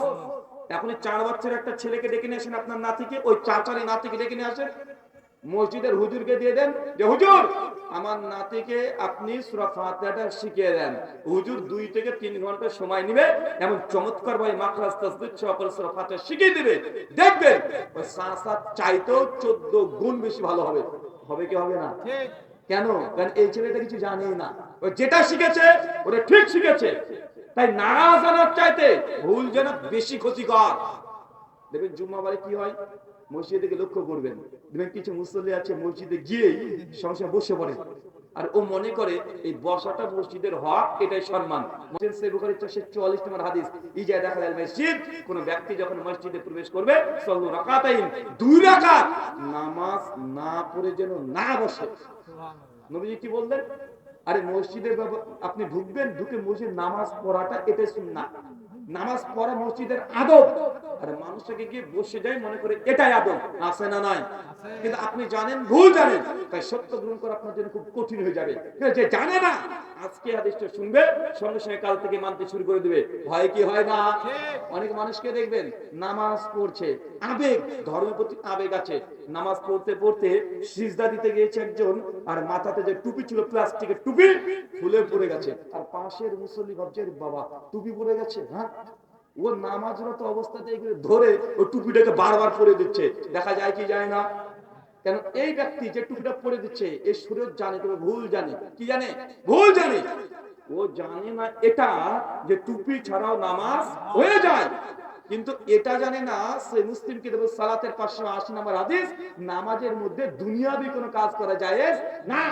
এখন 4 বছরের একটা ছেলেকে ডেকে নিয়ে আসেন, আপনার নাতিকে, ওই চাচারি নাতিকে ডেকে নিয়ে আসেন, মসজিদের হুজুরকে দিয়ে দেন যে হুজুর আমার নাতিকে আপনি সূরা ফাতিহাটা শিখিয়ে দেন। হুজুর 2 থেকে 3 ঘন্টা সময় নেবে, এমন চমৎকার ভাবে মাখরাজ তাসবিহ সহকারে সূরা ফাতিহা শিখিয়ে দিবে। দেখবেন ওই চাচা চাইতেও 14 গুণ বেশি ভালো হবে। হবে কি হবে না? ঠিক। কেন? কারণ এই ছেলেটা কিছু জানেই না, ও যেটা শিখেছে ওটা ঠিক শিখেছে। তাই না জানার চাইতে ভুল জানা বেশি ক্ষতিকর। দেখবেন জুম্মাবারে কি হয়, মসজিদে গিয়ে লক্ষ্য করবেন, দেখবেন কিছু মুসল্লি আছে মসজিদে গিয়েই সঙ্গে বসে পড়ে, আর ও মনে করে এই বসাটা মসজিদের হক, এটাই সম্মান। মুসলিম সহিহ বুখারী 444 নম্বর হাদিস, ইজা দাখালাল মসজিদ, কোন ব্যক্তি যখন মসজিদে প্রবেশ করবে, সাল্লু রাকাতাইন, 2 রাকাত নামাজ না পড়ে যেন না বসে। নবীজি কি বললেন? আরে মসজিদে আপনি ঢুকবেন, ঢুকে মসজিদ নামাজ পড়াটা এটাই সুন্নাহ, নামাজ পড়া মসজিদের আদব। আর মানুষটাকে গিয়ে বসে যায় মনে করে এটাই আদব, আছে না নাই? কিন্তু আপনি জানেন ভুল জানেন, তাই সত্য গ্রহণ করা আপনার জন্য খুব কঠিন হয়ে যাবে। যে জানে না আজকে হাদিসটা শুনবে, সঙ্গে সঙ্গে কাল থেকে মানতে শুরু করে দিবে। হয় কি হয় না? অনেক মানুষকে দেখবেন নামাজ পড়ছে, আবেগ, ধর্মের প্রতি আবেগ আছে, নামাজ পড়তে পড়তে সিজদা দিতে গিয়েছে একজন, আর মাথাতে যে টুপি ছিল প্লাস্টিকের টুপি খুলে পড়ে গেছে, আর পাশের মুসল্লি ভাবছে বাবা টুপি পড়ে গেছে। হ্যাঁ, ও নামাজরত অবস্থাতে ধরে ও টুপিটাকে বারবার পরে দিচ্ছে। দেখা যায় কি যায় না? কেন? এই ব্যক্তি যে টুপিটা পরে দিচ্ছে এই সুরত জানে, তবে ভুল জানে। কি জানে? ভুল জানে। ও জানে না এটা যে টুপি ছাড়াও নামাজ হয়ে যায়, কিন্তু এটা জানে না সেই মুসলিম কিতাবে সালাতের 580 নম্বর হাদিস, নামাজের মধ্যে দুনিয়াবি কোনো কাজ করা জায়েজ না।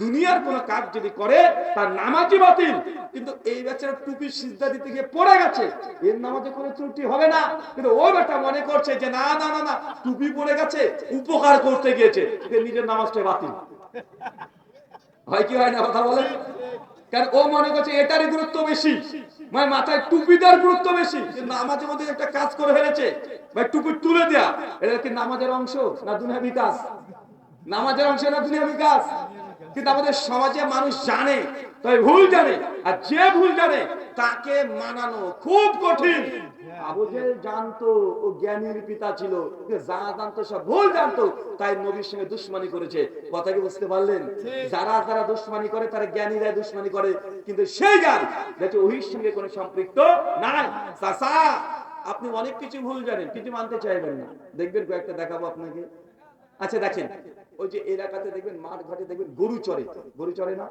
দুনিয়ার কোনো কাজ যদি করে তার নামাজই বাতিল। কিন্তু এই বেচারা টুপি সিজদা দিতে গিয়ে পড়ে গেছে, এর নামাজে কোনো ত্রুটি হবে না, কিন্তু ওই বেটা মনে করছে যে না না না না টুপি পড়ে গেছে, উপকার করতে গিয়েছে, নিজের নামাজটা বাতিল। হয় কি হয় না? কথা বলেন। কারণ ও মনে করছে এটারই গুরুত্ব বেশি, মানে মাথায় টুপিটার গুরুত্ব বেশি, কিন্তু নামাজের মধ্যে একটা কাজ করে ফেলেছে, ভাই টুপি তুলে দেয়া, এটা কি নামাজের অংশ না দুনিয়াবি কাজ? নামাজের অংশ না দুনিয়াবি কাজ? কিন্তু আমাদের সমাজে মানুষ জানে, তাই ভুল জানে, আর যে ভুল জানে তাকে মানানো খুব কঠিন। আবু জেহেল জানতো ও জ্ঞানীর পিতা ছিল, যা জানতো সব ভুল জানতো, তাই নবীর সঙ্গে দুশমনি করেছে। কথা কি বুঝতে পারলেন? যারা যারা দুশমনি করে তারা জ্ঞানীরা দুশমনি করে, কিন্তু সেই জ্ঞান যাতে ওহির সঙ্গে কোনো সম্পৃক্ত নাই। চাচা আপনি অনেক কিছু ভুল জানেন, কিছু মানতে চাইবেন না, দেখবেন কয়েকটা দেখাবো আপনাকে। আচ্ছা দেখেন, ওই যে এলাকাতে দেখবেন মাঠ ঘাটে দেখবেন গরু চড়ে, গরু চড়ে না?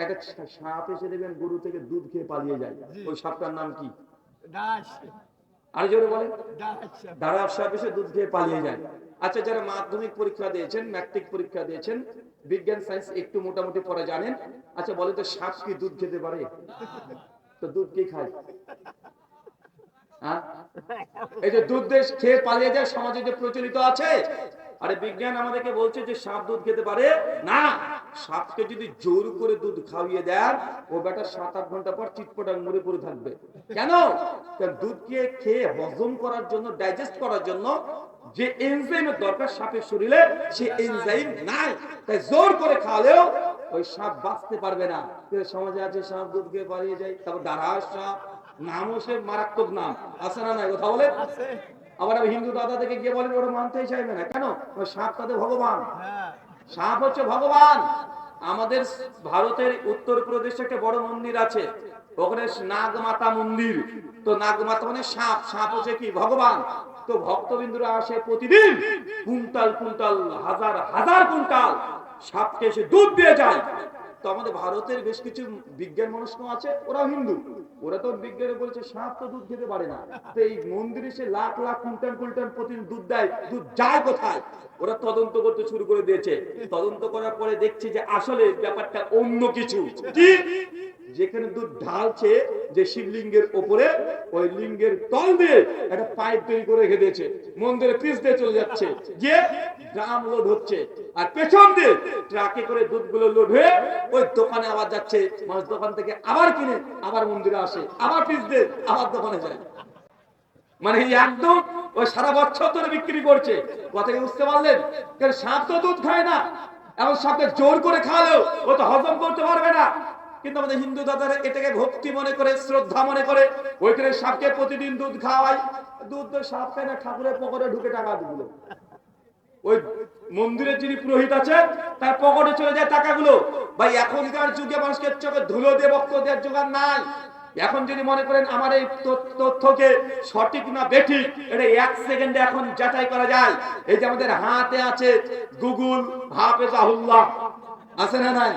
একটা সাপ এসে দেখবেন গরু থেকে দুধ খেয়ে পালিয়ে যায়, ওই সাপটার নাম কি? আর জোরে বলেন। দাঁড়ার সাপ এসে দুধ খেয়ে পালিয়ে যায়। আচ্ছা যারা মাধ্যমিক পরীক্ষা দিয়েছেন, ম্যাট্রিক পরীক্ষা দিয়েছেন, বিজ্ঞান সায়েন্স একটু মোটামুটি পড়া জানেন, আচ্ছা বলেন তো সাপ কি দুধ খেতে পারে? তো দুধ কে খায়? এই যে দুধ দেশ খেয়ে পালিয়ে যায় সমাজে যে প্রচলিত আছে, আরে বিজ্ঞান আমাদেরকে বলছে যে সাপ দুধ খেতে পারে না। সাপকে যদি জোর করে দুধ খাওয়িয়ে দেন, ও বেটা 7-8 ঘন্টা পর চিটপটাং মরে পড়ে থাকবে। কেন? কারণ দুধকে খেয়ে হজম করার জন্য, ডাইজেস্ট করার জন্য যে এনজাইমের দরকার সাপের শরীরে, সে এনজাইম নাই, তাই জোর করে খাওয়ালেও ওই সাপ বাঁচতে পারবে না। সমাজে আছে সাপ দুধ খেয়ে পালিয়ে যায়, তারপর দাঁড়াস সাপ, নামও সে মারাত্মক নাম, আছে না নাই? কথা বলে। আবার আমি হিন্দু দাদা থেকে গিয়ে বলেন ওরা মানতেই চাইবে না। কেন? সাপ তাদের ভগবান, সাপ হচ্ছে ভগবান। আমাদের ভারতের উত্তরপ্রদেশে একটা বড় মন্দির আছে, ওখানে নাগমাতা মন্দির। তো নাগমাতা মানে সাপ, সাপ হচ্ছে কি ভগবান। তো ভক্তবিন্দুরা আসে প্রতিদিন কুইন্টাল কুইন্টাল, হাজার হাজার কুইন্টাল সাপকে এসে দুধ দিয়ে যায়। তো আমাদের ভারতের বেশ কিছু বিজ্ঞান মনস্ক আছে, ওরা হিন্দু, ওরা তো বিজ্ঞানে বলছে সাপ তো দুধ খেতে পারে না। তো এই মন্দিরে সে লাখ লাখ কুইন্টাল কুইন্টাল প্রতিদিন দুধ দেয়, দুধ যায় কোথায়? ওরা তদন্ত করতে শুরু করে দিয়েছে। তদন্ত করার পরে দেখছে যে আসলে ব্যাপারটা অন্য কিছু। কি? যেখানে দুধ ঢালছে যে শিবলিঙ্গের উপরে, ওই লিঙ্গের তল দিয়ে একটা পাইপ তৈরি করে রেখে দিয়েছে, মন্দিরে পিস দিয়ে চলে যাচ্ছে, গিয়ে ড্রাম লোড হচ্ছে, আর পেছন দিয়ে ট্রাকে করে দুধগুলো লোড হয়ে ওই দোকানে আবার যাচ্ছে। মানুষ দোকান থেকে আবার কিনে আবার মন্দিরে আসে, আবার পিস দিয়ে আবার দোকানে যায়। মানে একদম ওই সারা বছর ধরে বিক্রি করছে। কথা কি বুঝতে পারলেন? কারণ সাপ তো দুধ খায় না, এমন সাপকে জোর করে খাওয়ালেও ও তো হজম করতে পারবে না। কিন্তু আমাদের হিন্দু দাদারা এটাকে ভক্তি মনে করে, শ্রদ্ধা মনে করে, ওইখানে সাপকে প্রতিদিন দুধ খাওয়ায়। দুধ তো সাপ খায় না, ঠাকুরের পকেটে ঢুকে টাকা দিল। ওই মন্দিরের যিনি পুরোহিত আছেন তার পকেটে চলে যায় টাকাগুলো। ভাই এখনকার যুগে মানুষকে চোখে ধুলো দিয়ে বক্তব্য দেওয়ার জোগাড় নাই। এখন যদি মনে করেন আমার এই তথ্যকে সঠিক না বেঠিক, এটা এক সেকেন্ডে এখন যাচাই করা যায়। এই যে আমাদের হাতে আছে গুগল হাফেজাহুল্লাহ, আছে না নাই?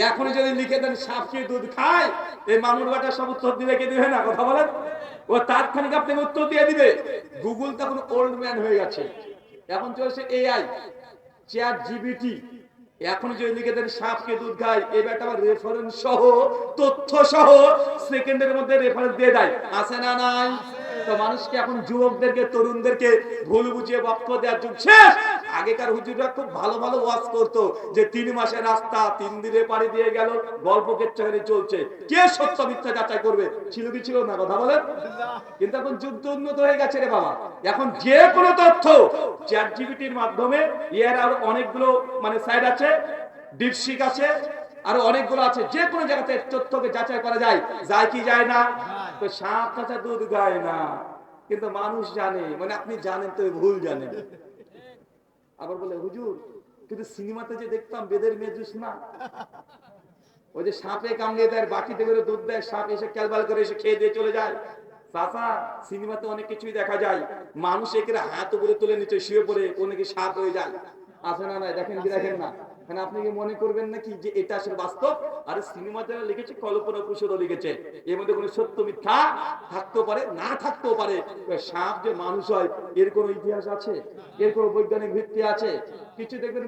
এখন যদি লিখে দেন সাপ কি দুধ খায়, এই মামুর বাটা সব উত্তর দিবে, কে দিবে না? কথা বলেন। ও তাৎক্ষণিক আপনাকে উত্তর দিয়ে দিবে। গুগল তখন ওল্ড ম্যান হয়ে গেছে, এখন চলছে এআই, চ্যাট জিপিটি। এখন যদি লিখে দেন সাপকে দুধ খায়, এই ব্যাটা রেফারেন্স সহ, তথ্য সহ সেকেন্ডের মধ্যে রেফারেন্স দিয়ে দেয়, আছে না নাই? তো মানুষকে এখন, যুবকদেরকে, তরুণদেরকে ভুল বুঝিয়ে বক্তব্য দেওয়ার যুগ শেষ। আগেকার হুজুররা খুব ভালো ভালো ওয়াজ করতো, যে 3 মাসের রাস্তা 3 দিনে পাড়ি দিয়ে গেল, গল্প কেচ্চাকারি চলছে, কে সত্য মিথ্যা যাচাই করবে? ছিল কি ছিল না? কথা বলেন। কিন্তু এখন যুগ তো উন্নত হয়ে গেছে রে বাবা। এখন যে কোনো তথ্য চ্যাট জিপিটির মাধ্যমে, এর আর অনেকগুলো মানে সাইট আছে, ডিপসিক আছে, আরো অনেকগুলো আছে, যে কোনো জায়গাতে তথ্যকে যাচাই করা যায়। যায় কি যায় না? তো সাপ কাঁচা দুধ গায় না, কিন্তু মানুষ জানে। মানে আপনি জানেন তো ভুল জানেন। আবার বলে হুজুর, কিন্তু সিনেমাতে যে দেখতাম বেদের মেয়ে জুস না, ওই যে সাপে কামড়ে দেয়, বাটিতে করে দুধ দেয়, সাপ এসে ক্যালবাল করে এসে খেয়ে দিয়ে চলে যায়। চাচা, সিনেমাতে অনেক কিছুই দেখা যায়, মানুষ একে হাত উপরে তুলে নিচে শুয়ে পড়ে ও নাকি সাপ হয়ে যায়, আছে না নাই? দেখেন কি দেখেন না? আপনি কি মনে করবেন নাকি যে এটা আসলে বাস্তব? আর সিনেমা যারা লিখেছে কল্পনা প্রসূত লিখেছে, এর মধ্যে কোনো সত্য মিথ্যা থাকতেও পারে, না থাকতেও পারে। সাপ যে মানুষ হয় এর কোনো ইতিহাস আছে? এর কোনো বৈজ্ঞানিক ভিত্তি আছে? কিছু দেখবেন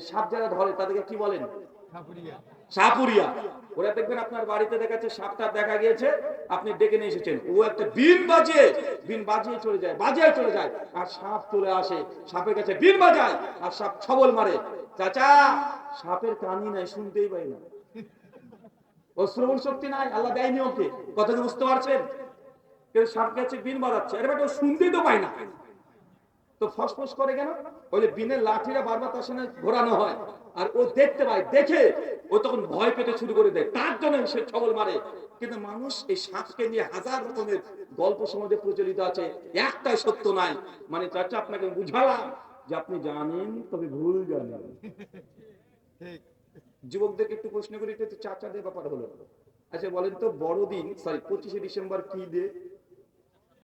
সাপ যারা ধরে তাদেরকে কি বলেন? সাপুরিয়া। ওরা দেখবেন আপনার বাড়িতে দেখাচ্ছে সাপটা দেখা গিয়েছে, আপনি ডেকে নিয়ে এসেছেন, ও একটা বিন বাজিয়ে চলে যায়, বাজিয়ে চলে যায়, আর সাপ চলে আসে, সাপের কাছে বিন বাজায়, আর সাপ ছবল মারে। চাচা, সাপের কানই নাই, শুনতেই পাই না, ও শ্রবণ শক্তি নাই, আল্লাহ দেয়নি ওকে। কথা বুঝতে পারছেন? কিন্তু সাপ কাছে বিন বাজাচ্ছে, এর বেটা শুনতেই তো পায় না, তো ফসফস করে কেন? ওই যে বিনের লাঠিটা বারবার তার সামনে ঘোরানো হয়, আর ও দেখতে পায়, দেখে ও তখন ভয় পেতে শুরু করে দেয়, তার জন্য সে ছবল মারে। কিন্তু মানুষ এই সাপকে নিয়ে হাজার রকমের গল্প সমাজে প্রচলিত আছে, একটাই সত্য নাই। মানে চাচা, আপনাকে বুঝালাম যে আপনি জানেন তবে ভুল জানেন। যুবকদেরকে একটু প্রশ্ন করি, চাচাদের ব্যাপার হলো। আচ্ছা বলেন তো, বড়দিন 25শে ডিসেম্বর কি দিয়ে?